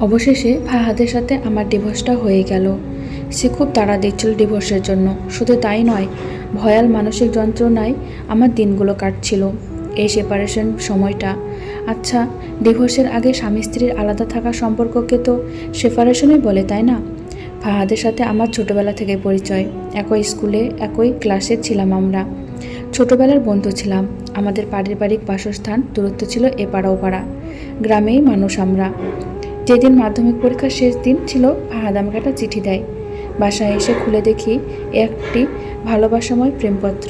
অবশেষে ফাহাদের সাথে আমার ডিভোর্সটা হয়ে গেল। সে খুব তাড়া দিচ্ছিল ডিভোর্সের জন্য। শুধু তাই নয়, ভয়াল মানসিক যন্ত্রণায় আমার দিনগুলো কাটছিল এই সেপারেশন সময়টা। আচ্ছা, ডিভোর্সের আগে স্বামী স্ত্রীর আলাদা থাকার সম্পর্ককে তো সেপারেশনই বলে, তাই না? ফাহাদের সাথে আমার ছোটবেলা থেকে পরিচয়। একই স্কুলে একই ক্লাসে ছিলাম আমরা। ছোটবেলার বন্ধু ছিলাম। আমাদের পারিবারিক বাসস্থান দূরত্ব ছিল এপাড়া ওপাড়া। গ্রামেই মানুষ আমরা। যেদিন মাধ্যমিক পরীক্ষার শেষ দিন ছিল, ফাহাদ আমাকে একটা চিঠি দেয়। বাসায় এসে খুলে দেখি একটি ভালোবাসাময় প্রেমপত্র।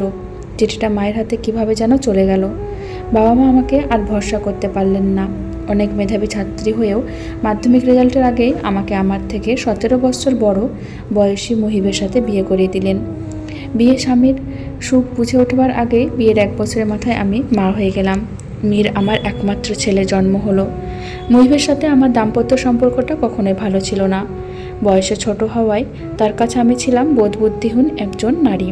চিঠিটা মায়ের হাতে কিভাবে যেন চলে গেল। বাবা মা আমাকে আর ভরসা করতে পারলেন না। অনেক মেধাবী ছাত্রী হয়েও মাধ্যমিক রেজাল্টের আগেই আমাকে আমার থেকে 17 বছর বড় বয়সী মহিবের সাথে বিয়ে করিয়ে দিলেন। বিয়ে স্বামীর সুখ বুঝে ওঠবার আগে বিয়ের 1 বছরের মাথায় আমি মা হয়ে গেলাম। মীর আমার একমাত্র ছেলে জন্ম হলো। মহিবের সাথে আমার দাম্পত্য সম্পর্কটা কখনোই ভালো ছিল না। বয়সে ছোট হওয়ায় তার কাছে আমি ছিলাম বোধবুদ্ধিহীন একজন নারী।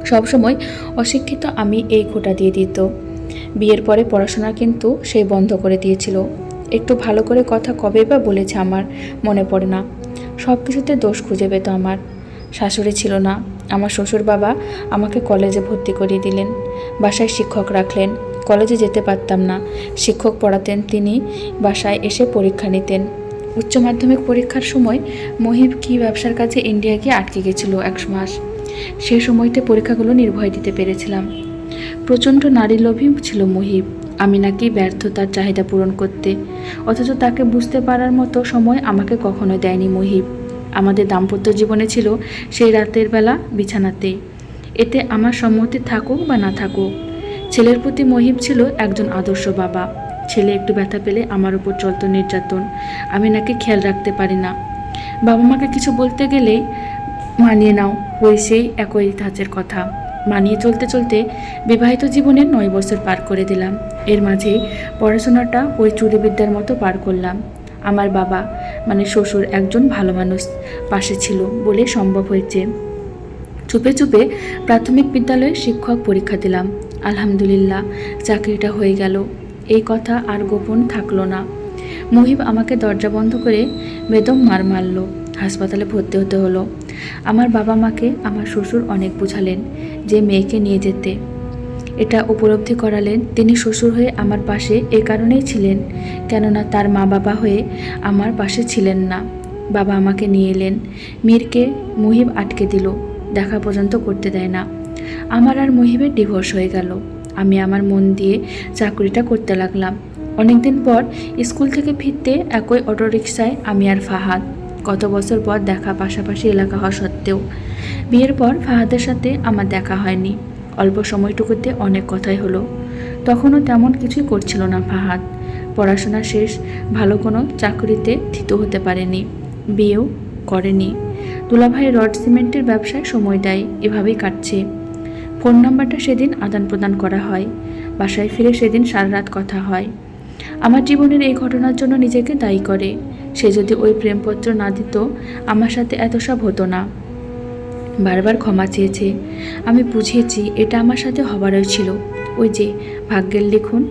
সবসময় অশিক্ষিত আমি এই খোঁটা দিয়ে দিত। বিয়ের পরে পড়াশোনা কিন্তু সেই বন্ধ করে দিয়েছিল। একটু ভালো করে কথা কবেই বা বলেছে আমার মনে পড়ে না। সব কিছুতে দোষ খুঁজে পেত আমার। শাশুড়ি ছিল না। আমার শ্বশুর বাবা আমাকে কলেজে ভর্তি করিয়ে দিলেন। বাসায় শিক্ষক রাখলেন। কলেজে যেতে পারতাম না। শিক্ষক পড়াতেন, তিনি বাসায় এসে পরীক্ষা নিতেন। উচ্চ মাধ্যমিক পরীক্ষার সময় মহিব কি ব্যবসার কাজে ইন্ডিয়া গিয়ে আটকে গেছিল 1 মাস। সেই সময়তে পরীক্ষাগুলো নির্ভয় দিতে পেরেছিলাম। প্রচণ্ড নারী লোভী ছিল মহিব। আমি নাকি ব্যর্থ তার চাহিদা পূরণ করতে, অথচ তাকে বুঝতে পারার মতো সময় আমাকে কখনো দেয়নি মহিব। আমাদের দাম্পত্য জীবনে ছিল সেই রাতের বেলা বিছানাতেই। এতে আমার সম্মতি থাকুক বা না থাকুক। ছেলের প্রতি মহিব ছিল একজন আদর্শ বাবা। ছেলে একটু ব্যথা পেলে আমার উপর চলত নির্যাতন। আমি নাকি খেয়াল রাখতে পারি না। বাবা মাকে কিছু বলতে গেলেই মানিয়ে নাও, ওই সেই একই ধাঁচের কথা। মানিয়ে চলতে চলতে বিবাহিত জীবনের 9 বছর পার করে দিলাম। এর মাঝেই পড়াশোনাটা ওই চুরিবিদ্যার মতো পার করলাম। আমার বাবা মানে শ্বশুর একজন ভালো মানুষ পাশে ছিল বলে সম্ভব হয়েছে। চুপে চুপে প্রাথমিক বিদ্যালয়ে শিক্ষক পরীক্ষা দিলাম। আলহামদুলিল্লাহ, চাকরিটা হয়ে গেল। এই কথা আর গোপন থাকলো না। মহিব আমাকে দরজা বন্ধ করে বেদম মার মারল। হাসপাতালে ভর্তি হতে হলো। আমার বাবা মাকে আমার শ্বশুর অনেক বুঝালেন যে মেয়েকে নিয়ে যেতে। এটা উপলব্ধি করালেন তিনি শ্বশুর হয়ে আমার পাশে এ কারণেই ছিলেন, কেননা তার মা বাবা হয়ে আমার পাশে ছিলেন না। বাবা আমাকে নিয়ে এলেন। মীরকে মহিব আটকে দিল, দেখা পর্যন্ত করতে দেয় না। আমার আর মহিবের ডিভোর্স হয়ে গেল। আমি আমার মন দিয়ে চাকরিটা করতে লাগলাম। অনেকদিন পর স্কুল থেকে ফিরতে একই অটোরিকশায় আমি আর ফাহাদ। কত বছর পর দেখা, পাশাপাশি এলাকা হওয়া সত্ত্বেও। বিয়ের পর ফাহাদের সাথে আমার দেখা হয়নি। অল্প সময়টুকুতে অনেক কথাই হলো। তখনও তেমন কিছুই করছিল না ফাহাদ। পড়াশোনা শেষ, ভালো কোনো চাকরিতে থিত হতে পারেনি, বিয়েও করেনি। দুলাভাই রড সিমেন্টের ব্যবসায় সময় দেয়, এভাবেই কাটছে। ফোন নাম্বারটা সেদিন আদান প্রদান করা হয়। বাসায় ফিরে সেদিন সারা রাত কথা হয়। আমার জীবনের এই ঘটনার জন্য নিজেকে দায়ী করে। সে যদি ওই প্রেমপত্র না দিত, আমার সাথে এত সব হতো না। বারবার ক্ষমা চেয়েছে। আমি বুঝিয়েছি এটা আমার সাথে হবারই ছিল। ওই যে ভাগ্যের লিখন।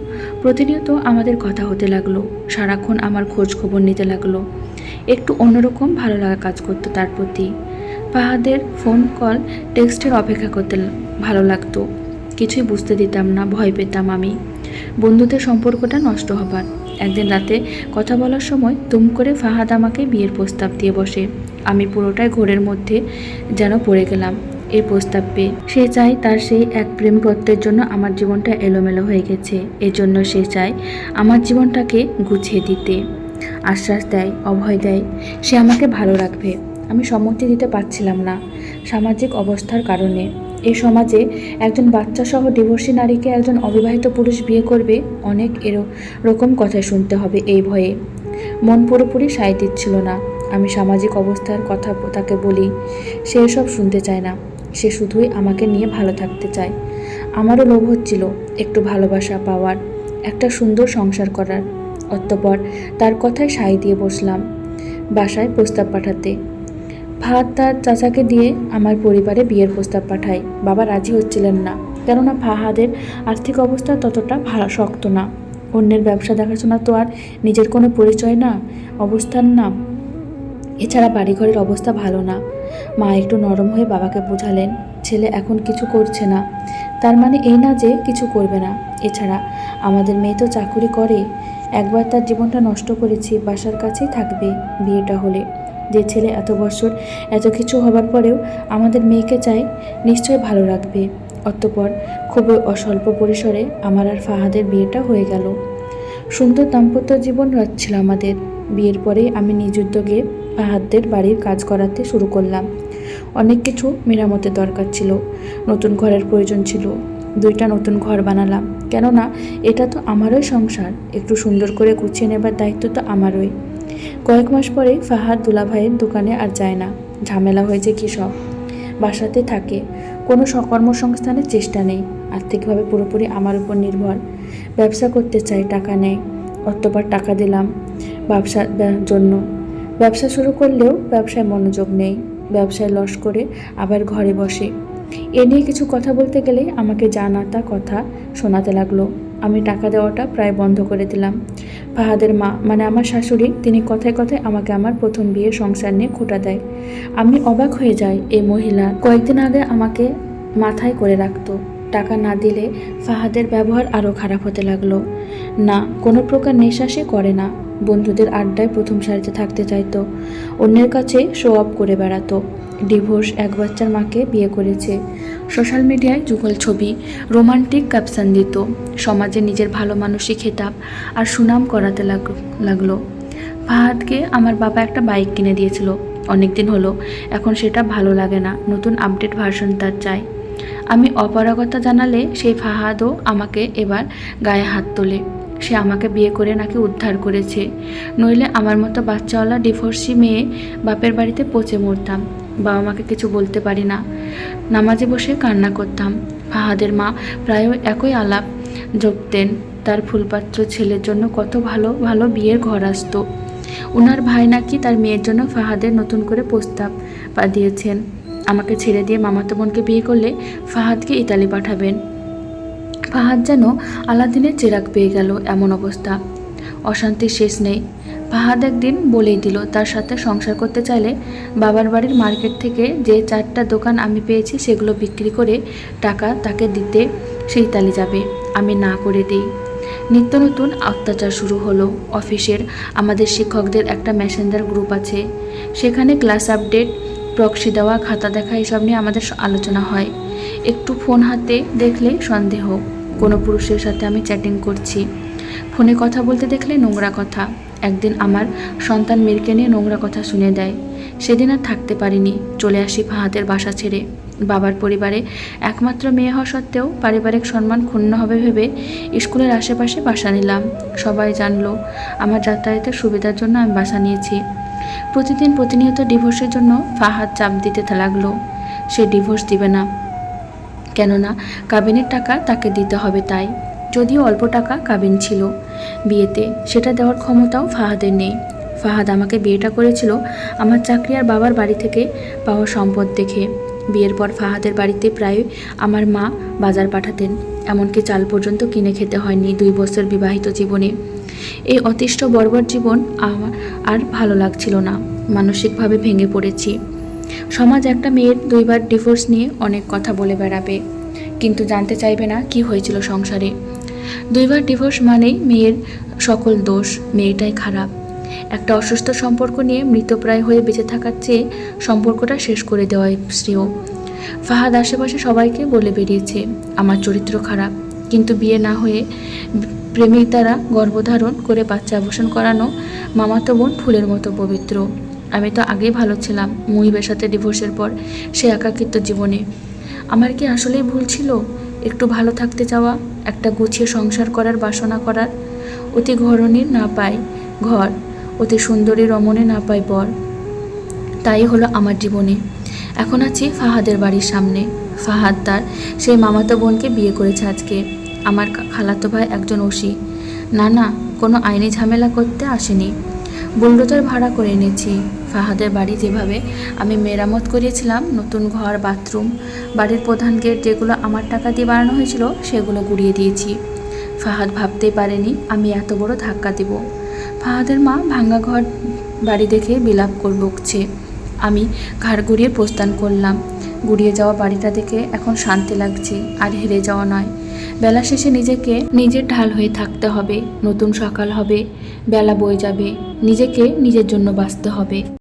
প্রতিনিয়ত আমাদের কথা হতে লাগলো। সারাক্ষণ আমার খোঁজ খবর নিতে লাগলো। একটু অন্যরকম ভালো লাগা কাজ করতো তার প্রতি। ফাহাদের ফোন কল, টেক্সটের অপেক্ষা করতে ভালো লাগতো। কিছুই বুঝতে দিতাম না, ভয় পেতাম আমি বন্ধুদের সম্পর্কটা নষ্ট হবার। একদিন রাতে কথা বলার সময় দুম করে ফাহাদ আমাকে বিয়ের প্রস্তাব দিয়ে বসে। আমি পুরোটাই ঘোরের মধ্যে যেন পড়ে গেলাম এই প্রস্তাব পেয়ে। সে চায় তার সেই এক প্রেমপত্রের জন্য আমার জীবনটা এলোমেলো হয়ে গেছে। এজন্য সে চায় আমার জীবনটাকে গুছিয়ে দিতে। আশ্বাস দেয়, অভয় দেয়, সে আমাকে ভালো রাখবে। আমি সম্মতি দিতে পারছিলাম না সামাজিক অবস্থার কারণে। এই সমাজে একজন বাচ্চাসহ ডিভোর্সি নারীকে একজন অবিবাহিত পুরুষ বিয়ে করবে, অনেক এরকম কথা শুনতে হবে এই ভয়ে। মন পুরোপুরি সায় দিচ্ছিল না। আমি সামাজিক অবস্থার কথা তাকে বলি, সে এসব শুনতে চায় না। সে শুধুই আমাকে নিয়ে ভালো থাকতে চায়। আমারও লোভ হচ্ছিল একটু ভালোবাসা পাওয়ার, একটা সুন্দর সংসার করার। অতঃপর তার কথায় সায় দিয়ে বসলাম বাসায় প্রস্তাব পাঠাতে। ফাহাদ তার চাচাকে দিয়ে আমার পরিবারে বিয়ের প্রস্তাব পাঠায়। বাবা রাজি হচ্ছিলেন না, কেননা ফাহাদের আর্থিক অবস্থা ততটা ভালো শক্ত না। অন্যের ব্যবসা দেখাশোনা তো আর নিজের কোনো পরিচয় না, অবস্থান না। এছাড়া বাড়িঘরের অবস্থা ভালো না। মা একটু নরম হয়ে বাবাকে বোঝালেন, ছেলে এখন কিছু করছে না, তার মানে এই না যে কিছু করবে না। এছাড়া আমাদের মেয়ে তো চাকুরি করে, একবার তার জীবনটা নষ্ট করেছি, বাসার কাছেই থাকবে বিয়েটা হলে। যে ছেলে এত বছর এত কিছু হবার পরেও আমাদের মেয়েকে চাই, নিশ্চয়ই ভালো রাখবে। অতঃপর খুব অস্বল্প পরিসরে আমার আর ফাহাদের বিয়েটা হয়ে গেল। সুন্দর দাম্পত্য জীবন যাচ্ছিল আমাদের। বিয়ের পরেই আমি নিজ উদ্যোগে ফাহাদের বাড়ির কাজ করাতে শুরু করলাম। অনেক কিছু মেরামতের দরকার ছিল, নতুন ঘরের প্রয়োজন ছিল। 2টা নতুন ঘর বানালাম, কেননা এটা তো আমারই সংসার, একটু সুন্দর করে গুছিয়ে নেবার দায়িত্ব তো আমারই। কয়েক মাস পরেই ফাহাদ দুলাভাইয়ের দোকানে আর যায় না। ঝামেলা হয়েছে কী সব, বাসাতে থাকে, কোনো কর্মসংস্থানের চেষ্টা নেই, আর্থিকভাবে পুরোপুরি আমার উপর নির্ভর। ব্যবসা করতে চাই, টাকা নেই। অতঃপর টাকা দিলাম ব্যবসার জন্য। ব্যবসা শুরু করলেও ব্যবসায় মনোযোগ নেই, ব্যবসায় লস করে আবার ঘরে বসে। এ নিয়ে কিছু কথা বলতে গেলে আমাকে যা না তা কথা শোনাতে লাগলো। আমি টাকা দেওয়াটা প্রায় বন্ধ করে দিলাম। ফাহাদের মা মানে আমার শাশুড়ি, তিনি কথায় কথায় আমাকে আমার প্রথম বিয়ের সংসার নিয়ে খোঁটা দেয়। আমি অবাক হয়ে যাই, এই মহিলা কয়েকদিন আগে আমাকে মাথায় করে রাখতো, টাকা না দিলে ফাহাদের ব্যবহার আরও খারাপ হতে লাগলো। না, কোনো প্রকার নেশা সে করে না, বন্ধুদের আড্ডায় প্রথম সারিতে থাকতে চাইতো, অন্যের কাছে শো অফ করে বেড়াতো। ডিভোর্স, 1 বাচ্চার মাকে বিয়ে করেছে, সোশ্যাল মিডিয়ায় যুগল ছবি, রোমান্টিক ক্যাপশন দিত, সমাজে নিজের ভালো মানসিক খেতাব আর সুনাম করাতে লাগলো। ফাহাদকে আমার বাবা একটা বাইক কিনে দিয়েছিল, অনেক দিন হলো, এখন সেটা ভালো লাগে না, নতুন আপডেট ভার্সন তার চাই। আমি অপারগতা জানালে সেই ফাহাদও আমাকে এবার গায়ে হাত তোলে। সে আমাকে বিয়ে করে নাকি উদ্ধার করেছে, নইলে আমার মতো বাচ্চাওয়ালা ডিভোর্সি মেয়ে বাপের বাড়িতে পচে মরতাম। বাবা মাকে কিছু বলতে পারি না, নামাজে বসে কান্না করতাম। ফাহাদের মা প্রায় একই আলাপ জপতেন, তার ফুলপাত্র ছেলের জন্য কত ভালো ভালো বিয়ের ঘর আসতো। ওনার ভাই নাকি তার মেয়ের জন্য ফাহাদের নতুন করে প্রস্তাব দিয়েছেন, আমাকে ছেড়ে দিয়ে মামাতো বোনকে বিয়ে করলে ফাহাদকে ইতালি পাঠাবেন। ফাহাদ যেন আলাদিনের চেরাগ পেয়ে গেল এমন অবস্থা, অশান্তির শেষ নেই। ফাহাদ একদিন বলেই দিল, তার সাথে সংসার করতে চাইলে বাবার বাড়ির মার্কেট থেকে যে 4টা দোকান আমি পেয়েছি সেগুলো বিক্রি করে টাকা তাকে দিতে সে ইতালি যাবে। আমি না করে দিই। নিত্য নতুন অত্যাচার শুরু হলো। অফিসের আমাদের শিক্ষকদের একটা মেসেঞ্জার গ্রুপ আছে, সেখানে ক্লাস আপডেট, প্রক্সি দেওয়া, খাতা দেখা এসব নিয়ে আমাদের আলোচনা হয়। একটু ফোন হাতে দেখলে সন্দেহ কোনো পুরুষের সাথে আমি চ্যাটিং করছি। ফোনে কথা বলতে দেখলে নোংরা কথা। একদিন আমার সন্তান মেয়েকে নিয়ে নোংরা কথা শুনে দেয়। সেদিন আর থাকতে পারিনি, চলে আসি ফাহাদের বাসা ছেড়ে। বাবার পরিবারে একমাত্র মেয়ে হওয়া সত্ত্বেও পারিবারিক সম্মান ক্ষুণ্ণ হবে ভেবে স্কুলের আশেপাশে বাসা নিলাম। সবাই জানলো আমার যাতায়াতের সুবিধার জন্য আমি বাসা নিয়েছি। প্রতিনিয়ত ডিভোর্সের জন্য ফাহাদ চাপ দিতে লাগলো। সে ডিভোর্স দিবে না, কেননা কাবিনের টাকা তাকে দিতে হবে তাই। যদিও অল্প টাকা কাবিন ছিল বিয়েতে, সেটা দেওয়ার ক্ষমতাও ফাহাদের নেই। ফাহাদ আমাকে বিয়েটা করেছিল আমার চাকরি আর বাবার বাড়ি থেকে পাওয়া সম্পদ দেখে। বিয়ের পর ফাহাদের বাড়িতে প্রায় আমার মা বাজার পাঠাতেন, এমনকি চাল পর্যন্ত কিনে খেতে হয়নি 2 বছর বিবাহিত জীবনে। এই অতিষ্ঠ বর্বর জীবন আমার আর ভালো লাগছিল না, মানসিকভাবে ভেঙে পড়েছি। সমাজ একটা মেয়ের 2বার ডিভোর্স নিয়ে অনেক কথা বলে বেড়াবে, কিন্তু জানতে চাইবে না কি হয়েছিল সংসারে। 2বার ডিভোর্স মানেই মেয়ের সকল দোষ, মেয়েটাই খারাপ। একটা অসুস্থ সম্পর্ক নিয়ে মৃতপ্রায় হয়ে বেঁচে থাকার চেয়ে সম্পর্কটা শেষ করে দেওয়াই শ্রেয়। ফাহাদ আশেপাশে সবাইকে বলে বেরিয়েছে আমার চরিত্র খারাপ, কিন্তু বিয়ে না হয়ে প্রেমিক দ্বারা গর্ভধারণ করে বাচ্চা অবসান করানো মামাতো বোন ফুলের মতো পবিত্র। আমি তো আগেই ভালো ছিলাম, মুহিবের সাথে ডিভোর্সের পর সে একাকিত্ব জীবনে। আমার কি আসলেই ভুল ছিল একটু ভালো থাকতে চাওয়া, একটা গুছিয়ে সংসার করার বাসনা করার? অতি ঘরণীর না পাই ঘর, অতি সুন্দরী রমণী না পাই বর। তাই হলো আমার জীবনে। এখন আছি ফাহাদের বাড়ির সামনে। ফাহাদ তার সেই মামাতো বোনকে বিয়ে করেছে আজকে। আমার খালাতো ভাই একজন ওসি। না, কোনো আইনি ঝামেলা করতে আসেনি, বুলডোজার ভাড়া করে এনেছি। ফাহাদের বাড়ি যেভাবে আমি মেরামত করিয়েছিলাম, নতুন ঘর, বাথরুম, বাড়ির প্রধান গেট যেগুলো আমার টাকা দিয়ে বানানো হয়েছিল সেগুলো গুড়িয়ে দিয়েছি। ফাহাদ ভাবতেই পারেনি আমি এত বড় ধাক্কা দেব। ফাহাদের মা ভাঙা ঘর বাড়ি দেখে বিলাপ বকছে। আমি ঘাড় ঘুরিয়ে প্রস্থান করলাম। গুড়িয়ে যাওয়া বাড়িটা দেখে এখন শান্তি লাগছে, আর হেরে যাওয়া নয়। বেলা শেষে নিজেকে নিজের ঢাল হয়ে থাকতে হবে। নতুন সকাল হবে, বেলা বয়ে যাবে, নিজেকে নিজের জন্য বাঁচতে হবে।